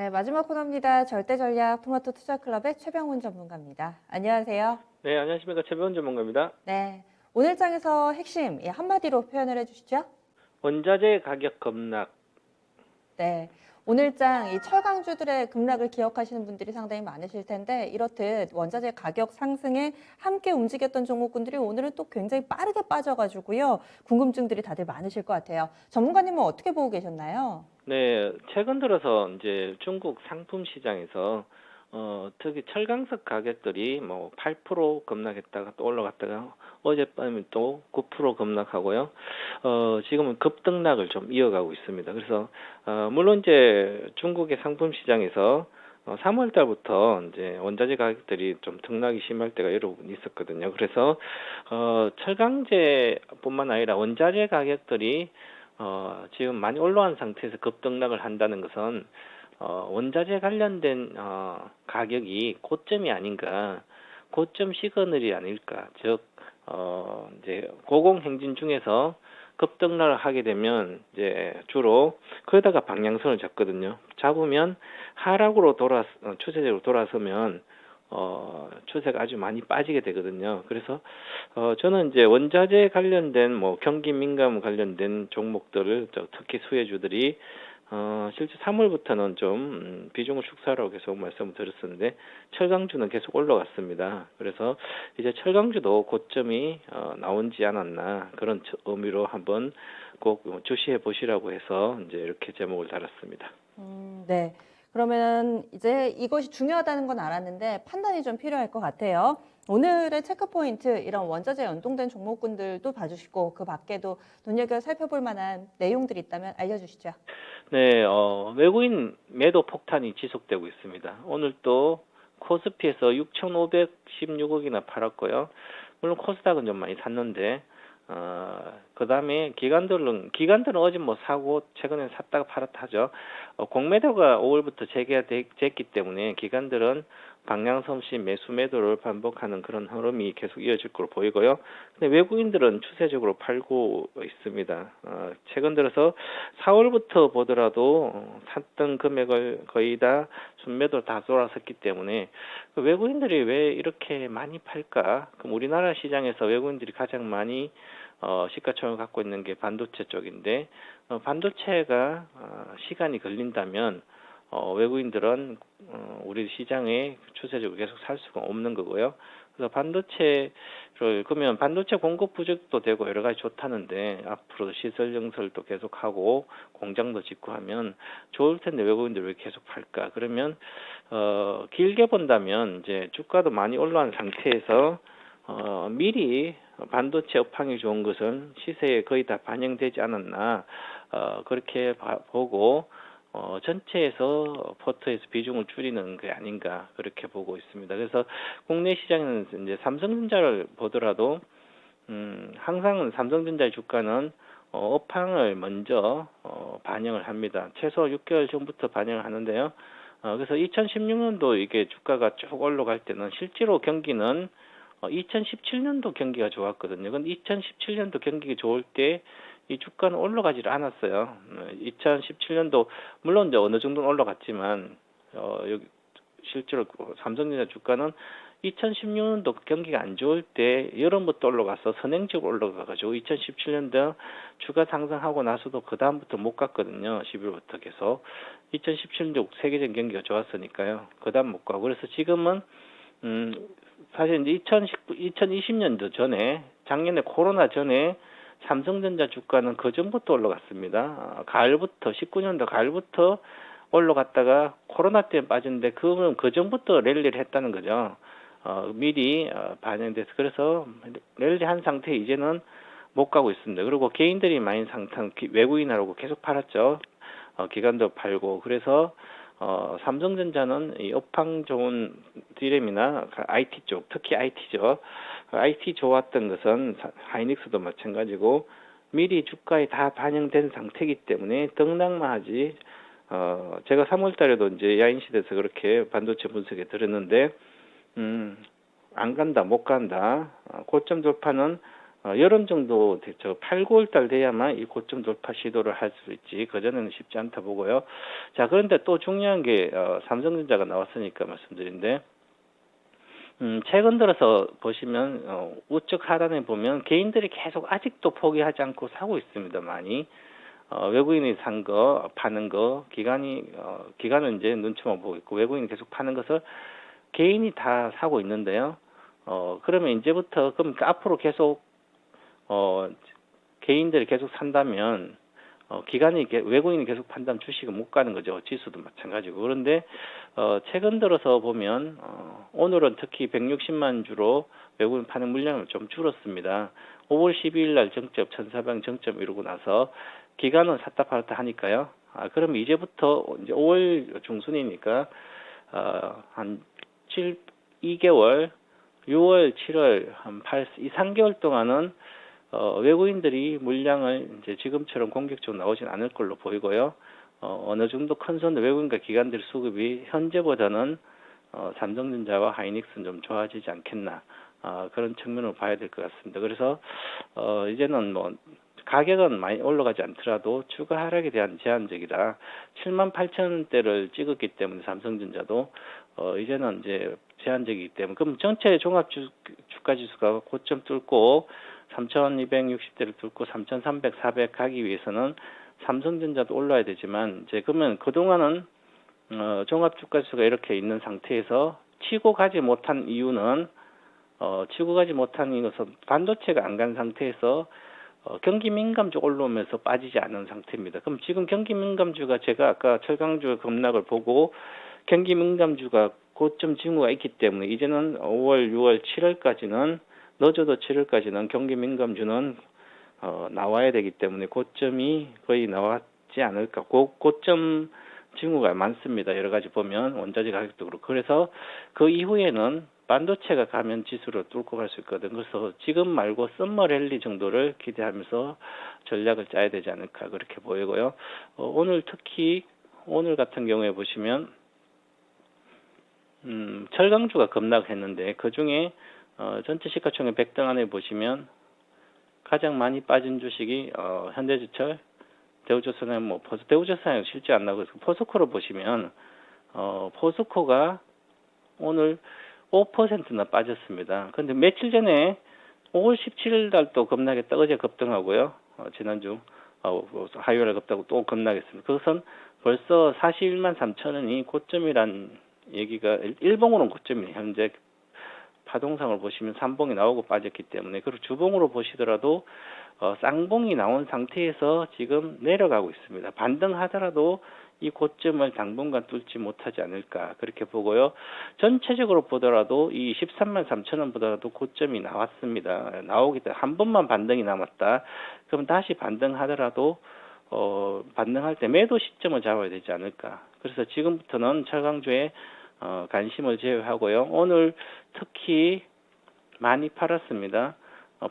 네, 마지막 코너입니다. 절대전략 토마토 투자클럽의 최병훈 전문가입니다. 안녕하세요. 네, 안녕하십니까. 최배원 전문가입니다. 네, 오늘 장에서 핵심 한마디로 표현을 해주시죠. 원자재 가격 급락. 네, 오늘 장 이 철강주들의 급락을 기억하시는 분들이 상당히 많으실 텐데 이렇듯 원자재 가격 상승에 함께 움직였던 종목군들이 오늘은 또 굉장히 빠르게 빠져가지고요. 궁금증들이 다들 많으실 것 같아요. 전문가님은 어떻게 보고 계셨나요? 네, 최근 들어서 이제 중국 상품 시장에서 특히 철강석 가격들이 뭐 8% 급락했다가 또 올라갔다가 어젯밤에 또 9% 급락하고요. 지금은 급등락을 좀 이어가고 있습니다. 그래서 물론 이제 중국의 상품 시장에서 3월 달부터 이제 원자재 가격들이 좀 등락이 심할 때가 여러 번 있었거든요. 그래서 철강제뿐만 아니라 원자재 가격들이 지금 많이 올라간 상태에서 급등락을 한다는 것은 원자재 관련된 가격이 고점이 아닌가, 고점 시그널이 아닐까. 즉 이제 고공행진 중에서 급등락을 하게 되면 이제 주로 그러다가 방향성을 잡거든요. 잡으면 하락으로 추세적으로 돌아서면 추세가 아주 많이 빠지게 되거든요. 그래서 저는 이제 원자재 관련된 뭐 경기 민감 관련된 종목들을 특히 수혜주들이 실제 3월부터는 좀 비중을 축소하라고 계속 말씀을 드렸었는데 철강주는 계속 올라갔습니다. 그래서 이제 철강주도 고점이 나오지 않았나 그런 의미로 한번 꼭 주시해 보시라고 해서 이제 이렇게 제목을 달았습니다. 네. 그러면 이제 이것이 중요하다는 건 알았는데 판단이 좀 필요할 것 같아요. 오늘의 체크포인트, 이런 원자재 연동된 종목군들도 봐주시고 그 밖에도 눈여겨 살펴볼 만한 내용들이 있다면 알려주시죠. 네, 외국인 매도 폭탄이 지속되고 있습니다. 오늘 또 코스피에서 6,516억이나 팔았고요. 물론 코스닥은 좀 많이 샀는데, 그 다음에 기관들은 어제 뭐 사고, 최근에 샀다가 팔았다 하죠. 공매도가 5월부터 재개됐기 때문에 기관들은 방향성 없이 매수 매도를 반복하는 그런 흐름이 계속 이어질 걸로 보이고요. 근데 외국인들은 추세적으로 팔고 있습니다. 최근 들어서 4월부터 보더라도 샀던 금액을 거의 다 순매도 다 돌아섰기 때문에 외국인들이 왜 이렇게 많이 팔까? 그럼 우리나라 시장에서 외국인들이 가장 많이 시가총을 갖고 있는 게 반도체 쪽인데 반도체가 시간이 걸린다면 외국인들은 우리 시장에 추세적으로 계속 살 수가 없는 거고요. 그래서 그러면 반도체 공급 부족도 되고 여러 가지 좋다는데 앞으로 시설 증설도 계속하고 공장도 짓고 하면 좋을 텐데 외국인들 왜 계속 팔까? 그러면 길게 본다면 이제 주가도 많이 올라간 상태에서 미리 반도체 업황이 좋은 것은 시세에 거의 다 반영되지 않았나 그렇게 보고 전체에서 포트에서 비중을 줄이는 게 아닌가 그렇게 보고 있습니다. 그래서 국내 시장에는 이제 삼성전자를 보더라도 항상 삼성전자의 주가는 업황을 먼저 반영을 합니다. 최소 6개월 전부터 반영을 하는데요. 그래서 2016년도 이게 주가가 쭉 올라갈 때는 실제로 경기는 2017년도 경기가 좋았거든요. 근데 2017년도 경기가 좋을 때 이 주가는 올라가지를 않았어요. 2017년도 물론 이제 어느 정도는 올라갔지만 여기 실제로 삼성전자 주가는 2016년도 경기가 안 좋을 때 여름부터 올라가서 선행적으로 올라가가지고 2017년도 주가 상승하고 나서도 그 다음부터 못 갔거든요. 11월부터 계속 2017년도 세계적인 경기가 좋았으니까요. 그 다음 못 가고 그래서 지금은 사실 이제 2020년도 전에 작년에 코로나 전에 삼성전자 주가는 그 전부터 올라갔습니다. 가을부터 19년도 가을부터 올라갔다가 코로나 때문에 빠졌는데 그거는 그 전부터 랠리를 했다는 거죠. 미리 반영돼서 그래서 랠리한 상태에 이제는 못 가고 있습니다. 그리고 개인들이 많이 외국인하고 계속 팔았죠. 기관도 팔고 그래서 삼성전자는 이 업황 좋은 D램이나 IT 쪽, 특히 IT죠. IT 좋았던 것은 하이닉스도 마찬가지고 미리 주가에 다 반영된 상태이기 때문에 등락만 하지. 제가 3월 달에도 이제 야인시대에서 그렇게 반도체 분석에 들었는데, 안 간다, 못 간다. 고점 돌파는 여름 정도 저 8, 9월 달 돼야만 이 고점 돌파 시도를 할 수 있지 그전에는 쉽지 않다 보고요. 자, 그런데 또 중요한 게 삼성전자가 나왔으니까 말씀드린데 최근 들어서 보시면 우측 하단에 보면 개인들이 계속 아직도 포기하지 않고 사고 있습니다. 많이 외국인이 산 거, 파는 거, 기관은 이제 눈치만 보고 있고 외국인이 계속 파는 것을 개인이 다 사고 있는데요. 그러면 이제부터 그럼 앞으로 계속 개인들이 계속 산다면 외국인이 계속 판다면 주식은 못 가는 거죠. 지수도 마찬가지고. 그런데 최근 들어서 보면 오늘은 특히 160만 주로 외국인 파는 물량을 좀 줄었습니다. 5월 12일 날 정점 1,400 정점 이루고 나서 기간은 샀다 팔았다 하니까요. 그럼 이제부터 이제 5월 중순이니까 한 2개월, 6월, 7월 한 2, 3개월 동안은 외국인들이 물량을 이제 지금처럼 공격적으로 나오진 않을 걸로 보이고요. 어느 정도 큰 손 외국인과 기관들 수급이 현재보다는 삼성전자와 하이닉스는 좀 좋아지지 않겠나 그런 측면으로 봐야 될 것 같습니다. 그래서 이제는 뭐 가격은 많이 올라가지 않더라도 추가 하락에 대한 제한적이다. 78,000원대를 찍었기 때문에 삼성전자도 이제는 이제 제한적이기 때문에 그럼 전체 종합 주가 지수가 고점 뚫고 3,260대를 뚫고 3,300, 400 가기 위해서는 삼성전자도 올라야 되지만 이제 그러면 그동안은 종합 주가 지수가 이렇게 있는 상태에서 치고 가지 못한 이유는 이것은 반도체가 안 간 상태에서 경기 민감주 올라오면서 빠지지 않은 상태입니다. 그럼 지금 경기 민감주가 제가 아까 철강주 급락을 보고 경기 민감주가 고점 징후가 있기 때문에 이제는 5월, 6월, 7월까지는 늦어도 7월까지는 경기 민감주는 나와야 되기 때문에 고점이 거의 나왔지 않을까. 고점 징후가 많습니다. 여러 가지 보면 원자재 가격도 그렇고 그래서 그 이후에는 반도체가 가면 지수로 뚫고 갈 수 있거든. 그래서 지금 말고 썸머 랠리 정도를 기대하면서 전략을 짜야 되지 않을까 그렇게 보이고요. 특히 오늘 같은 경우에 보시면 철강주가 급락했는데 그 중에 전체 시가총액 100등 안에 보시면 가장 많이 빠진 주식이 현대제철, 대우조선은 대우조선은 실제 안 나오고 포스코로 보시면 포스코가 오늘 5%나 빠졌습니다. 그런데 며칠 전에 5월 17일 달도 급락했다 어제 급등하고요. 지난주 화요일에 급등하고 또 급락했습니다. 그것은 벌써 41만 3천 원이 고점이란 얘기가 일봉으로는 고점이에요. 현재 파동상을 보시면 삼봉이 나오고 빠졌기 때문에 그리고 주봉으로 보시더라도 쌍봉이 나온 상태에서 지금 내려가고 있습니다. 반등하더라도 이 고점을 당분간 뚫지 못하지 않을까 그렇게 보고요. 전체적으로 보더라도 이 13만 3천 원보다도 고점이 나왔습니다. 나오기 때문에 한 번만 반등이 남았다. 그럼 다시 반등하더라도 반등할 때 매도 시점을 잡아야 되지 않을까. 그래서 지금부터는 철강주에 관심을 제외하고요. 오늘 특히 많이 팔았습니다.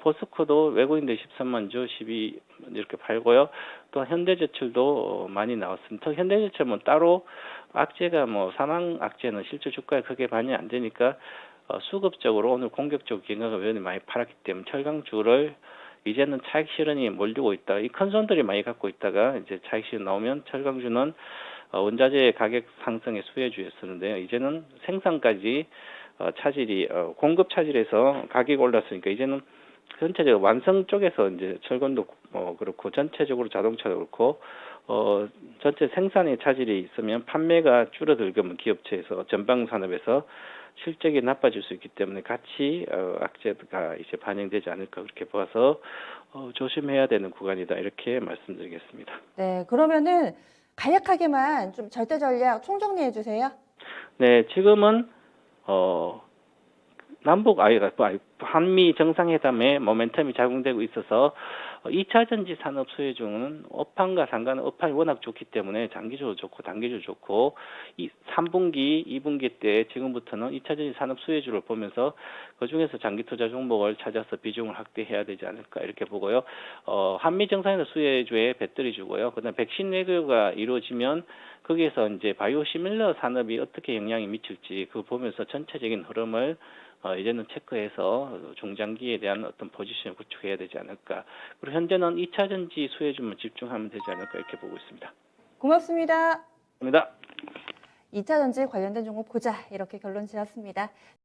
포스코도 외국인들 13만 주 12 이렇게 팔고요. 또 현대제철도 많이 나왔습니다. 현대제철은 따로 악재가 사망 악재는 실제 주가에 크게 반영이 안 되니까 수급적으로 오늘 공격적 기관가 외국인이 많이 팔았기 때문에 철강주를 이제는 차익 실현이 몰리고 있다. 이 큰 손들이 많이 갖고 있다가 이제 차익 실현 나오면 철강주는 원자재 가격 상승의 수혜주였었는데요. 이제는 생산까지 차질이 공급 차질에서 가격이 올랐으니까 이제는 전체적으로 완성 쪽에서 이제 철근도 그렇고 전체적으로 자동차도 그렇고 전체 생산의 차질이 있으면 판매가 줄어들면 기업체에서 전방 산업에서 실적이 나빠질 수 있기 때문에 같이 악재가 이제 반영되지 않을까 그렇게 봐서 조심해야 되는 구간이다 이렇게 말씀드리겠습니다. 네, 그러면은 간략하게만 좀 절대 전략 총정리해 주세요. 네, 지금은 한미 정상회담에 모멘텀이 작용되고 있어서 2차 전지 산업 수혜주는 업황과 상관은 업황이 워낙 좋기 때문에 장기적으로 좋고 단기적으로 좋고 3분기, 2분기 때 지금부터는 2차 전지 산업 수혜주를 보면서 그중에서 장기 투자 종목을 찾아서 비중을 확대해야 되지 않을까 이렇게 보고요. 한미 정상회담 수혜주에 배터리 주고요. 그다음 백신 외교가 이루어지면 거기에서 이제 바이오 시밀러 산업이 어떻게 영향이 미칠지 그거 보면서 전체적인 흐름을 이제는 체크해서 하면서 중장기에 대한 어떤 포지션을 구축해야 되지 않을까. 그리고 현재는 2차 전지 수혜주만 집중하면 되지 않을까 이렇게 보고 있습니다. 고맙습니다. 감사합니다. 2차 전지 관련된 종목 보자 이렇게 결론 지었습니다.